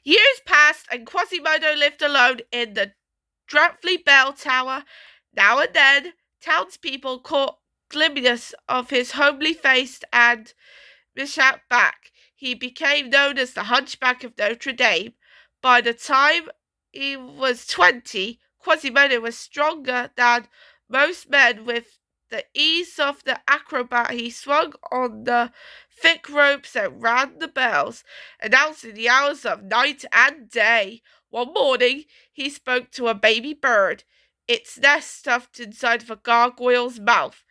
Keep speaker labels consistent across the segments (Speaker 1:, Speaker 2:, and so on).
Speaker 1: Years passed, and Quasimodo lived alone in the dreadfully bell tower. Now and then, townspeople caught glimpses of his homely face and mishap back. He became known as the Hunchback of Notre Dame. By the time he was 20, Quasimodo was stronger than most men. With the ease of the acrobat, he swung on the thick ropes and rang the bells, announcing the hours of night and day. One morning, he spoke to a baby bird, its nest stuffed inside of a gargoyle's mouth.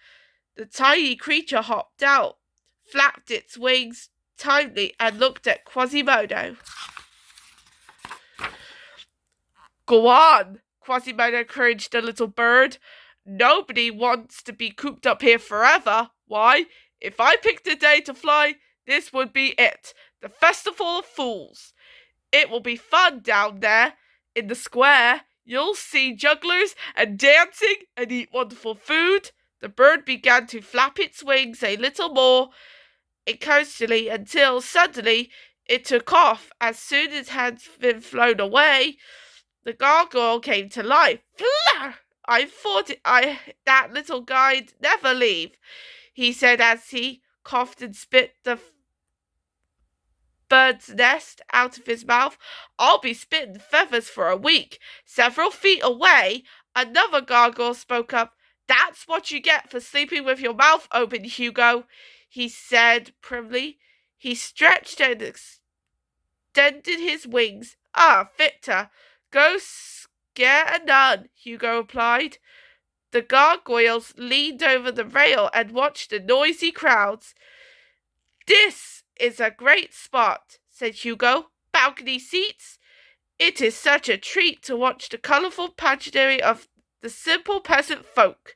Speaker 1: The tiny creature hopped out, flapped its wings tightly, and looked at Quasimodo. Go on, Quasimodo encouraged the little bird. Nobody wants to be cooped up here forever. Why, if I picked a day to fly, this would be it. The Festival of Fools. It will be fun down there in the square. You'll see jugglers and dancing and eat wonderful food. The bird began to flap its wings a little more encouragingly until suddenly it took off. As soon as it had been flown away, the gargoyle came to life. Flar! I thought that little guy'd never leave, he said as he coughed and spit the bird's nest out of his mouth. I'll be spitting feathers for a week. Several feet away, another gargoyle spoke up. That's what you get for sleeping with your mouth open, Hugo, he said primly. He stretched and extended his wings. Ah, Victor, go scare a nun, Hugo replied. The gargoyles leaned over the rail and watched the noisy crowds. This is a great spot, said Hugo. Balcony seats? It is such a treat to watch the colourful pageantry of the simple peasant folk,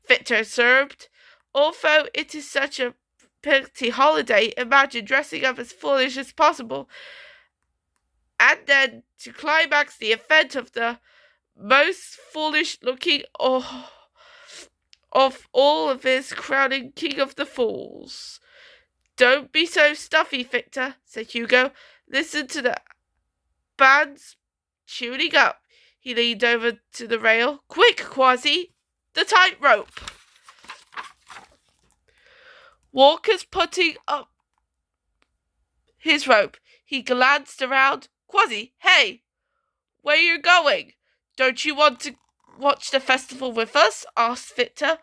Speaker 1: Victor observed. Although it is such a pretty holiday, imagine dressing up as foolish as possible, and then to climax the event of the most foolish-looking of all of his crowning King of the Fools. Don't be so stuffy, Victor, said Hugo. Listen to the band's tuning up. He leaned over to the rail. Quick, Quasi, the tightrope. Walker's putting up his rope. He glanced around. Quasi, hey, where you going? Don't you want to watch the festival with us? Asked Victor.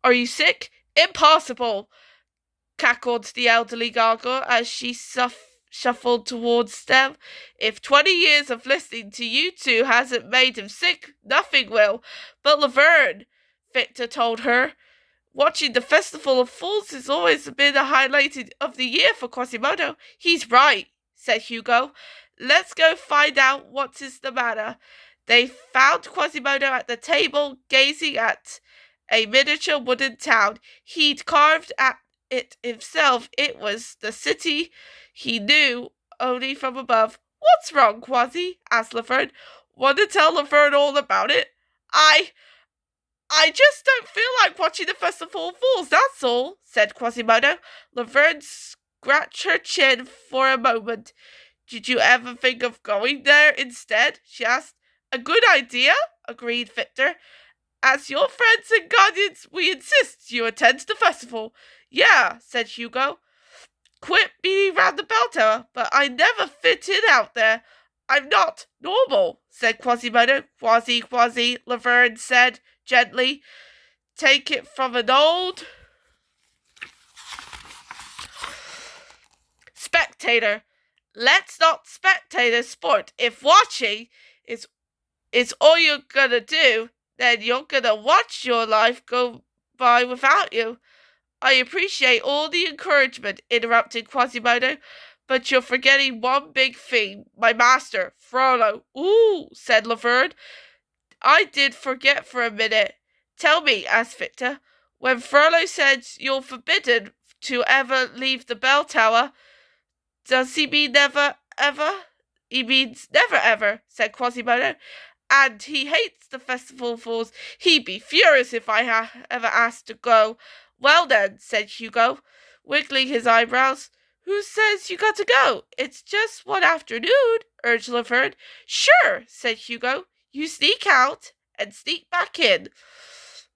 Speaker 1: Are you sick? Impossible, cackled the elderly gargoyle as she shuffled towards them. If 20 years of listening to you two hasn't made him sick, nothing will. But Laverne, Victor told her, watching the Festival of Fools has always been a highlight of the year for Quasimodo. He's right, said Hugo. Let's go find out what is the matter. They found Quasimodo at the table, gazing at a miniature wooden town. He'd carved at it himself. It was the city he knew only from above. What's wrong, Quasi? Asked Laverne. Want to tell Laverne all about it? I just don't feel like watching the Festival of Fools, that's all, said Quasimodo. Laverne scratched her chin for a moment. Did you ever think of going there instead? She asked. A good idea, agreed Victor. As your friends and guardians, we insist you attend the festival. Yeah, said Hugo. Quit beating round the bell tower, but I never fit in out there. I'm not normal, said Quasimodo. Quasi, Laverne said gently. Take it from an old spectator. Let's not spectate a sport. If watching is all you're gonna do, then you're gonna watch your life go by without you. I appreciate all the encouragement, interrupted Quasimodo, but you're forgetting one big thing. My master, Frollo. Ooh, said Laverne. I did forget for a minute. Tell me, asked Victor. When Frollo says you're forbidden to ever leave the bell tower, does he mean never ever? He means never ever, said Quasimodo. And he hates the Festival of Fools. He'd be furious if I ever asked to go. Well then, said Hugo, wiggling his eyebrows, Who says you got to go? It's just one afternoon, urged Laverne. Sure, said Hugo. You sneak out and sneak back in.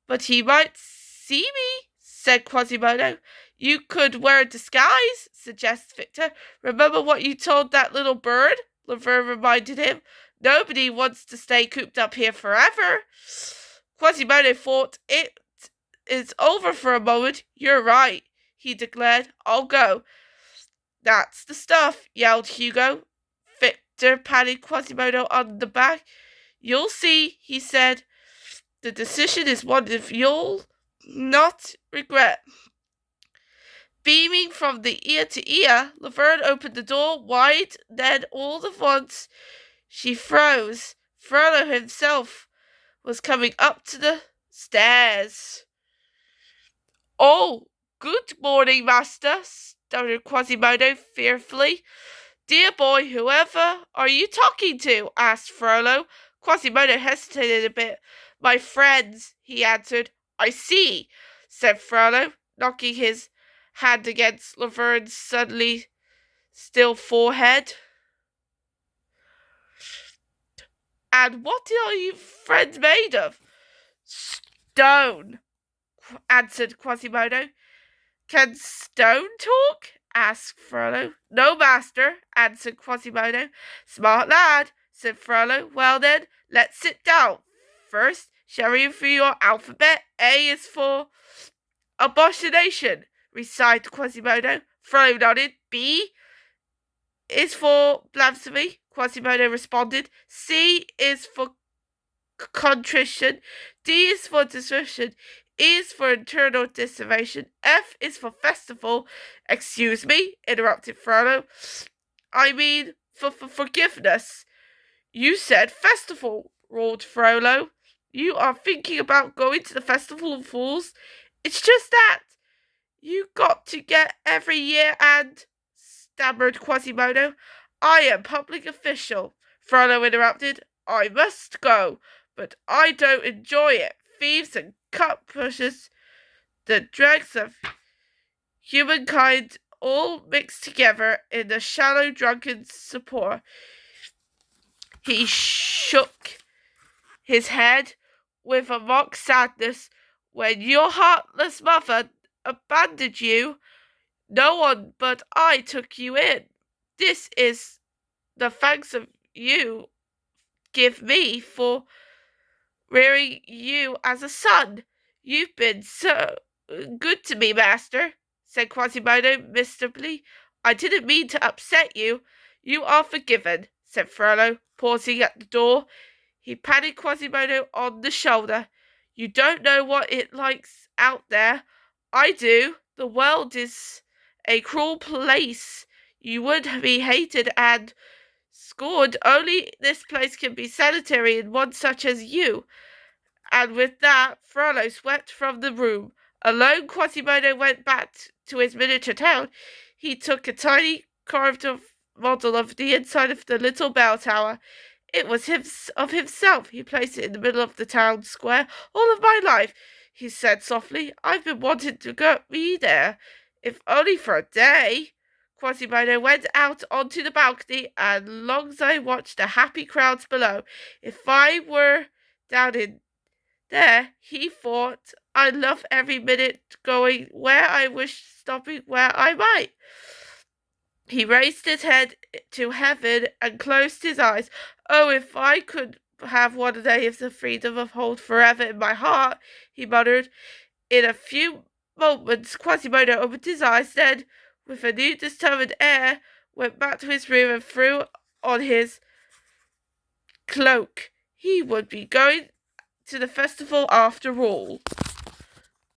Speaker 1: But he might see me, said Quasimodo. You could wear a disguise, suggested Victor. Remember what you told that little bird? Laverne reminded him. Nobody wants to stay cooped up here forever. Quasimodo thought it is over for a moment. You're right, he declared. I'll go. That's the stuff, yelled Hugo. Victor patted Quasimodo on the back. You'll see, he said. The decision is one that you'll not regret. Beaming from the ear to ear, Laverne opened the door wide, then all at once she froze. Frollo himself was coming up to the stairs. Oh, good morning, master, stuttered Quasimodo fearfully. Dear boy, whoever are you talking to? Asked Frollo. Quasimodo hesitated a bit. My friends, he answered. I see, said Frollo, knocking his hand against Laverne's suddenly still forehead. And what are you friends made of? Stone, answered Quasimodo. Can stone talk? Asked Frollo. No, master, answered Quasimodo. Smart lad, said Frollo. Well then, let's sit down. First, shall we read through your alphabet? A is for abomination, recited Quasimodo. Frollo nodded. B is for blasphemy, Quasimodo responded. C is for contrition. D is for desertion. E is for internal dissertation. F is for festival. Excuse me, interrupted Frollo. I mean, for forgiveness. You said festival, roared Frollo. You are thinking about going to the Festival of Fools? It's just that. You got to get every year and, stammered Quasimodo. I am public official, Frollo interrupted. I must go, but I don't enjoy it. Thieves and cut pushers, the dregs of humankind all mixed together in the shallow drunken support. He shook his head with a mock sadness. When your heartless mother abandoned you, no one but I took you in. This is the thanks of you give me for rearing you as a son. You've been so good to me, master, said Quasimodo miserably. I didn't mean to upset you. You are forgiven, said Frollo, pausing at the door. He patted Quasimodo on the shoulder. You don't know what it's like out there. I do. The world is a cruel place. You would be hated and scorned. Only this place can be sanitary in one such as you. And with that, Frollo swept from the room. Alone, Quasimodo went back to his miniature town. He took a tiny carved model of the inside of the little bell tower. It was of himself. He placed it in the middle of the town square. All of my life, he said softly. I've been wanting to be there, if only for a day. Quasimodo went out onto the balcony, and long as I watched the happy crowds below, if I were down in there, he thought, I'd love every minute going where I wish, stopping where I might. He raised his head to heaven and closed his eyes. Oh, if I could have one day of the freedom of hold forever in my heart, he muttered. In a few moments, Quasimodo opened his eyes, then, with a new determined air, went back to his room and threw on his cloak. He would be going to the festival after all.